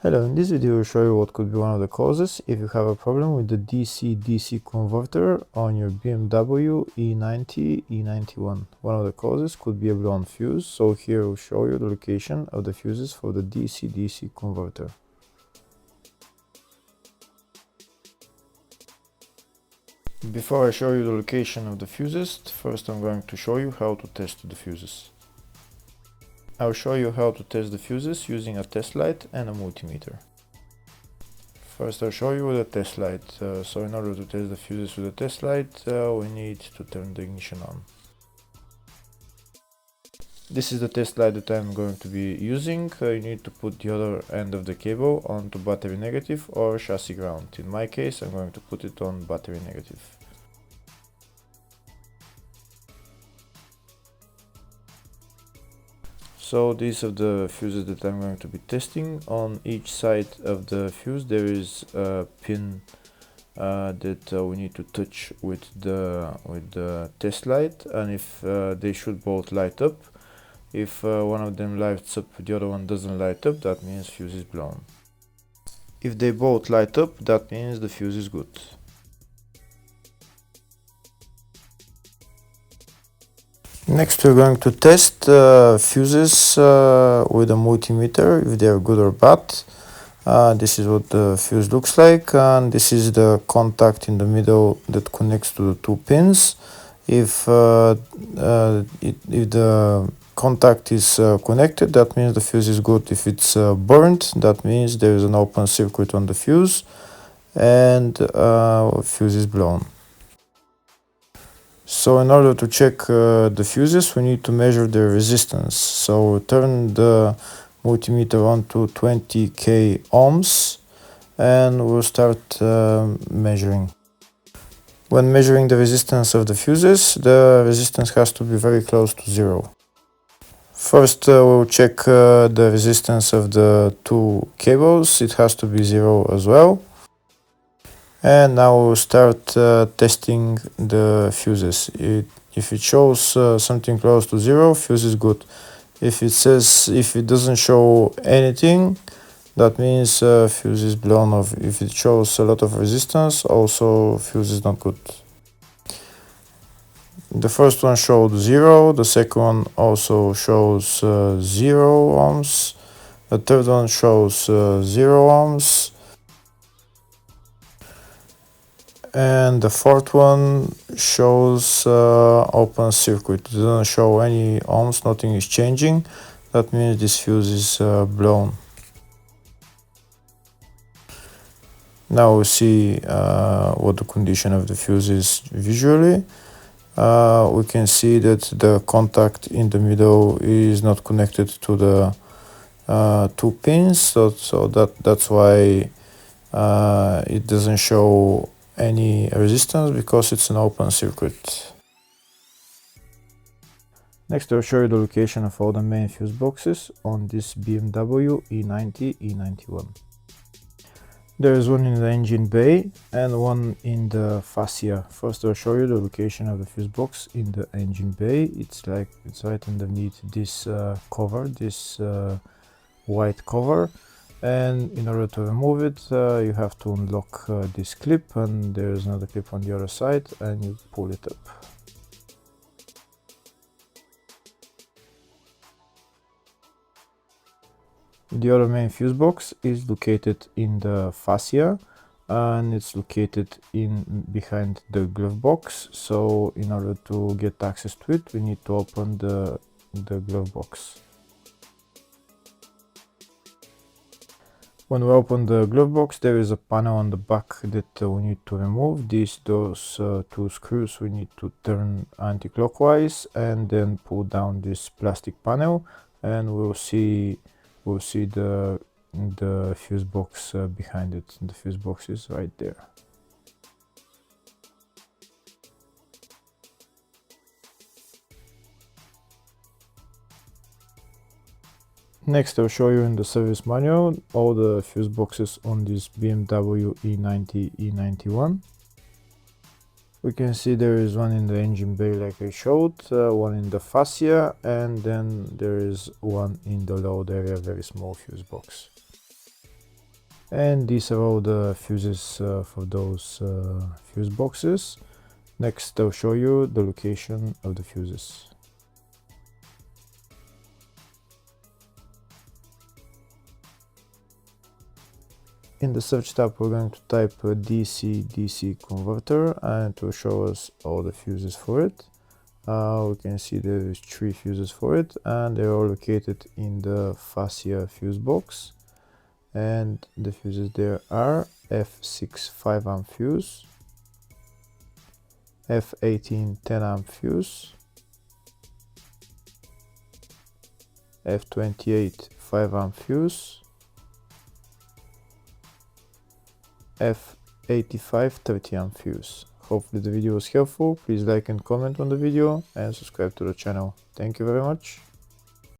Hello, in this video I will show you what could be one of the causes if you have a problem with the DC-DC converter on your BMW E90 E91. One of the causes could be a blown fuse, so here I will show you the location of the fuses for the DC-DC converter. Before I show you the location of the fuses, first I'm going to show you how to test the fuses. I'll show you how to test the fuses using a test light and a multimeter. First I'll show you with a test light. So in order to test the fuses with a test light, we need to turn the ignition on. This is the test light that I'm going to be using. You need to put the other end of the cable onto battery negative or chassis ground. In my case, I'm going to put it on battery negative. So these are the fuses that I'm going to be testing. On each side of the fuse there is a pin that we need to touch with the test light, and if they should both light up. If one of them lights up, the other one doesn't light up, that means fuse is blown. If they both light up, that means the fuse is good. Next we're going to test fuses with a multimeter, if they are good or bad. This is what the fuse looks like, and this is the contact in the middle that connects to the two pins. If the contact is connected, that means the fuse is good. If it's burnt, that means there is an open circuit on the fuse and fuse is blown. So in order to check the fuses, we need to measure the resistance. So turn the multimeter on to 20k ohms and we'll start measuring. When measuring the resistance of the fuses, the resistance has to be very close to zero. First we'll check the resistance of the two cables. It has to be zero as well. And now we'll start testing the fuses. If it shows something close to zero, fuse is good. If it doesn't show anything, that means fuse is blown off. If it shows a lot of resistance, also fuse is not good. The first one showed 0, the second one also shows 0 ohms, the third one shows 0 ohms, and the fourth one shows open circuit. It doesn't show any ohms, nothing is changing. That means this fuse is blown. Now we see what the condition of the fuse is visually. We can see that the contact in the middle is not connected to the two pins, so that's why it doesn't show any resistance, because it's an open circuit. Next I'll show you the location of all the main fuse boxes on this BMW E90 E91. There is one in the engine bay and one in the fascia. First I'll show you the location of the fuse box in the engine bay. It's right underneath this cover, this white cover, and in order to remove it you have to unlock this clip, and there is another clip on the other side, and you pull it up. The other main fuse box is located in the fascia, and it's located behind the glove box. So in order to get access to it, we need to open the glove box. When we open the glove box, there is a panel on the back that we need to remove. Those two screws we need to turn anti-clockwise and then pull down this plastic panel, and we'll see the fuse box behind it. The fuse box is right there. Next I'll show you in the service manual all the fuse boxes on this BMW E90 E91. We can see there is one in the engine bay like I showed, one in the fascia, and then there is one in the load area, very small fuse box. And these are all the fuses for those fuse boxes. Next, I'll show you the location of the fuses. In the search tab, we're going to type DC-DC converter, and it will show us all the fuses for it. We can see there's 3 fuses for it, and they're all located in the fascia fuse box. And the fuses there are F6 5A fuse, F18 10A fuse, F28 5A fuse, F85 30A fuse. Hopefully the video was helpful. Please like and comment on the video and subscribe to the channel. Thank you very much.